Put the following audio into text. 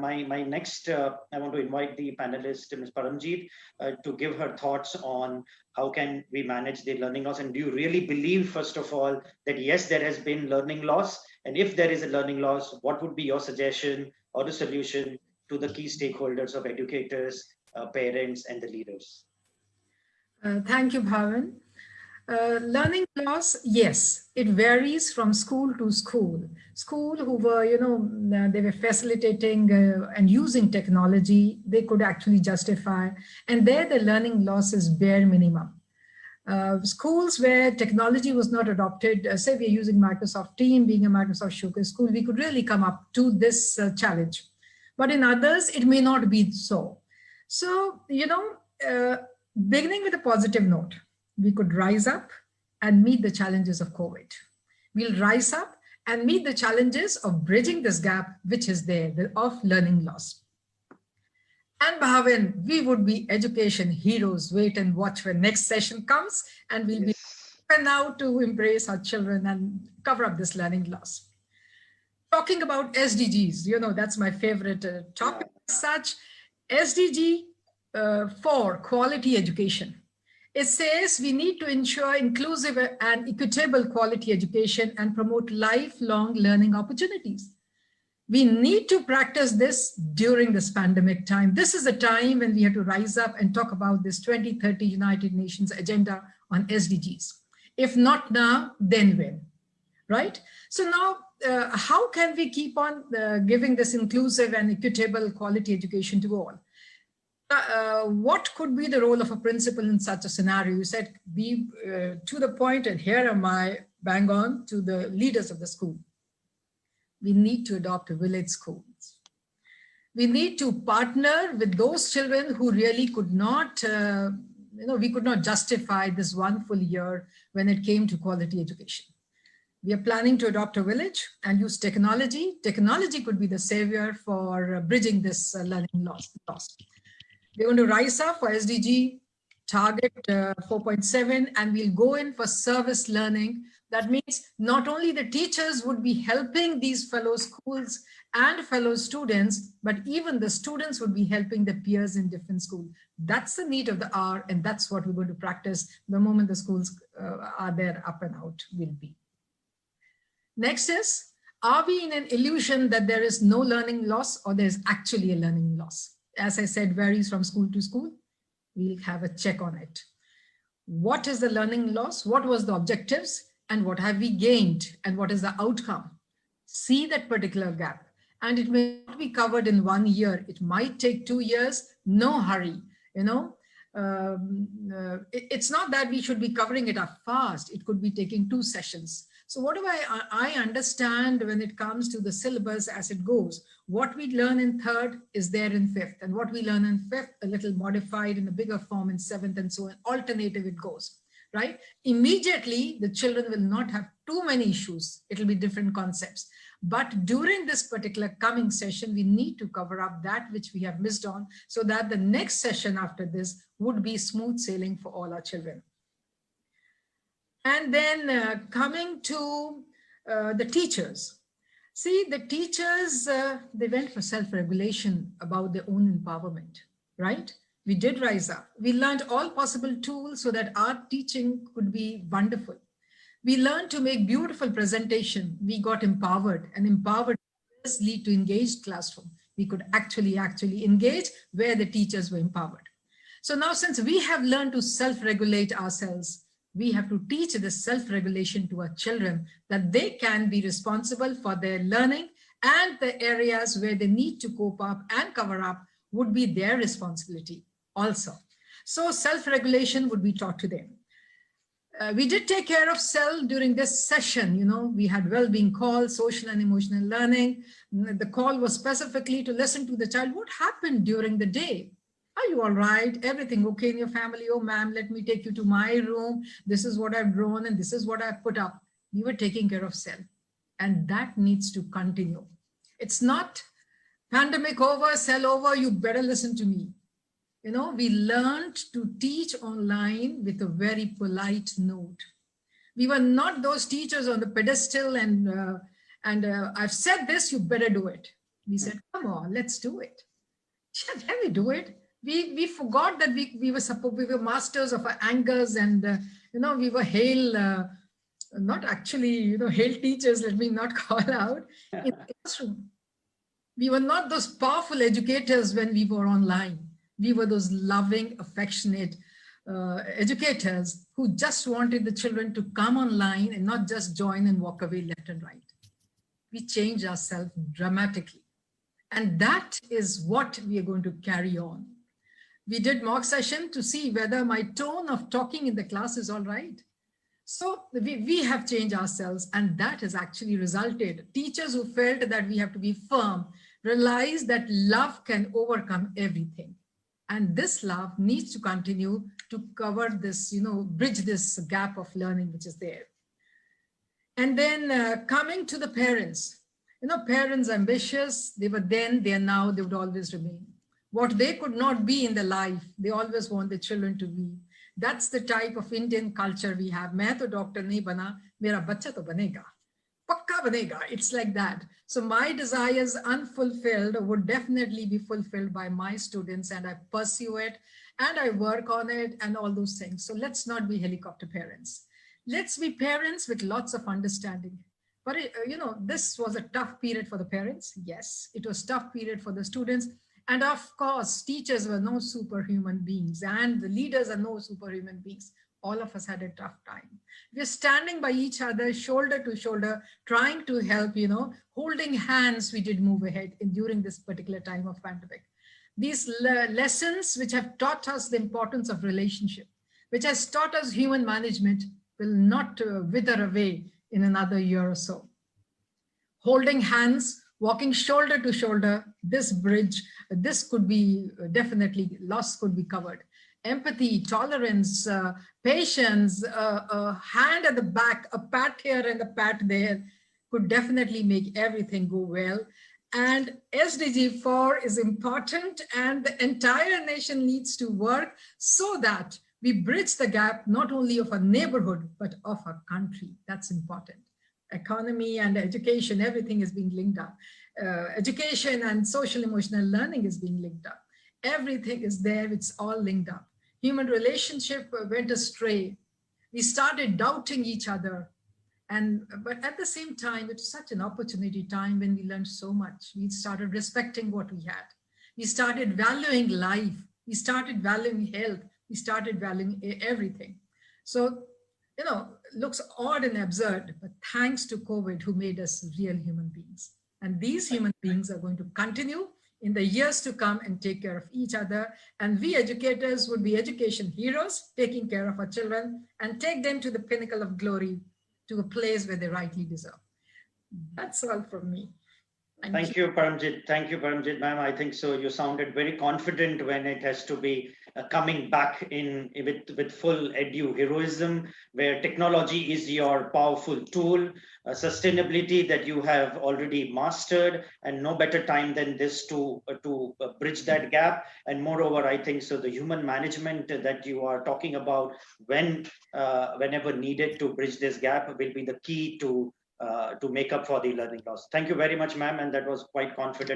My next, I want to invite the panelist, Ms. Paramjeet, to give her thoughts on how can we manage the learning loss. And do you really believe, first of all, that yes, there has been learning loss? And if there is a learning loss, what would be your suggestion or the solution to the key stakeholders of educators, parents, and the leaders? Thank you, Bhavan. Learning loss, yes, it varies from school to school. School who were, they were facilitating and using technology, they could actually justify. And there the learning loss is bare minimum. Schools where technology was not adopted, say we're using Microsoft Team, being a Microsoft Showcase school, we could really come up to this challenge. But in others, it may not be so. So, beginning with a positive note, we could rise up and meet the challenges of COVID. We'll rise up and meet the challenges of bridging this gap, which is there, of learning loss. And Bhavin, we would be education heroes. Wait and watch when next session comes, and we'll be open now to embrace our children and cover up this learning loss. Talking about SDGs, that's my favorite topic. Such SDG 4, quality education. It says we need to ensure inclusive and equitable quality education and promote lifelong learning opportunities. We need to practice this during this pandemic time. This is a time when we have to rise up and talk about this 2030 United Nations agenda on SDGs. If not now, then when, right? So now, how can we keep on giving this inclusive and equitable quality education to all? What could be the role of a principal in such a scenario? You said be to the point, and here am I bang on to the leaders of the school. We need to adopt village schools. We need to partner with those children who really could not, we could not justify this one full year when it came to quality education. We are planning to adopt a village and use technology. Technology could be the savior for bridging this learning loss. We're going to rise up for SDG target 4.7, and we'll go in for service learning. That means not only the teachers would be helping these fellow schools and fellow students, but even the students would be helping the peers in different schools. That's the need of the hour, and that's what we're going to practice the moment the schools are there up and out will be. Next is, are we in an illusion that there is no learning loss or there's actually a learning loss? As I said, varies from school to school. We'll have a check on it. What is the learning loss? What was the objectives? And what have we gained? And what is the outcome? See that particular gap. And it may not be covered in 1 year. It might take 2 years. No hurry. It's not that we should be covering it up fast. It could be taking 2 sessions. So what do I understand when it comes to the syllabus as it goes? What we learn in 3rd is there in 5th, and what we learn in 5th, a little modified in a bigger form in 7th, and so on, alternative it goes, right? Immediately, the children will not have too many issues. It'll be different concepts. But during this particular coming session, we need to cover up that which we have missed on, so that the next session after this would be smooth sailing for all our children. And then coming to the teachers. See, the teachers, they went for self-regulation about their own empowerment, right? We did rise up. We learned all possible tools so that our teaching could be wonderful. We learned to make beautiful presentation. We got empowered, and empowered does lead to engaged classroom. We could actually engage where the teachers were empowered. So now, since we have learned to self-regulate ourselves, we have to teach this self-regulation to our children, that they can be responsible for their learning, and the areas where they need to cope up and cover up would be their responsibility also. So self-regulation would be taught to them. We did take care of self during this session. We had well-being calls, social and emotional learning. The call was specifically to listen to the child. What happened during the day? Are you all right? Everything okay in your family? Oh, ma'am, let me take you to my room. This is what I've drawn and this is what I've put up. We were taking care of self, and that needs to continue. It's not pandemic over, cell over, you better listen to me. We learned to teach online with a very polite note. We were not those teachers on the pedestal and I've said this, you better do it. We said, come on, let's do it. Shall we do it? We forgot that we were masters of our angers, and we were hail, not actually hail teachers. Let me not call out in the classroom. We were not those powerful educators when we were online. We were those loving, affectionate educators who just wanted the children to come online and not just join and walk away left and right. We changed ourselves dramatically. And that is what we are going to carry on. We did mock session to see whether my tone of talking in the class is all right. So we have changed ourselves, and that has actually resulted. Teachers who felt that we have to be firm realize that love can overcome everything. And this love needs to continue to cover this, bridge this gap of learning which is there. And then coming to the parents, parents ambitious, they were then, they are now, they would always remain. What they could not be in their life, they always want their children to be. That's the type of Indian culture we have. मैं तो doctor नहीं बना, मेरा बच्चा तो बनेगा, पक्का बनेगा. It's like that. So my desires unfulfilled would definitely be fulfilled by my students, and I pursue it and I work on it and all those things. So let's not be helicopter parents. Let's be parents with lots of understanding. But this was a tough period for the parents. Yes, it was a tough period for the students. And of course, teachers were no superhuman beings, and the leaders are no superhuman beings. All of us had a tough time. We're standing by each other, shoulder to shoulder, trying to help, holding hands, we did move ahead during this particular time of pandemic. These lessons which have taught us the importance of relationship, which has taught us human management, will not wither away in another year or so. Holding hands, walking shoulder to shoulder, this bridge, this could be definitely, loss could be covered. Empathy, tolerance, patience, a hand at the back, a pat here and a pat there could definitely make everything go well. And SDG 4 is important, and the entire nation needs to work so that we bridge the gap, not only of our neighborhood, but of our country. That's important. Economy and education, everything is being linked up. Education and social emotional learning is being linked up. Everything is there, it's all linked up. Human relationship went astray. We started doubting each other. But at the same time, it was such an opportunity time when we learned so much. We started respecting what we had. We started valuing life. We started valuing health. We started valuing everything. So, looks odd and absurd, but thanks to COVID, who made us real human beings. And these human beings are going to continue in the years to come and take care of each other. And we educators would be education heroes, taking care of our children and take them to the pinnacle of glory, to a place where they rightly deserve. That's all from me. Thank you, Paramjit. Thank you, Paramjit, ma'am. I think so. You sounded very confident when it has to be coming back in with full edu heroism, where technology is your powerful tool, sustainability that you have already mastered, and no better time than this to bridge that gap. And moreover, I think so the human management that you are talking about whenever needed to bridge this gap will be the key to make up for the learning loss. Thank you very much, ma'am, and that was quite confident.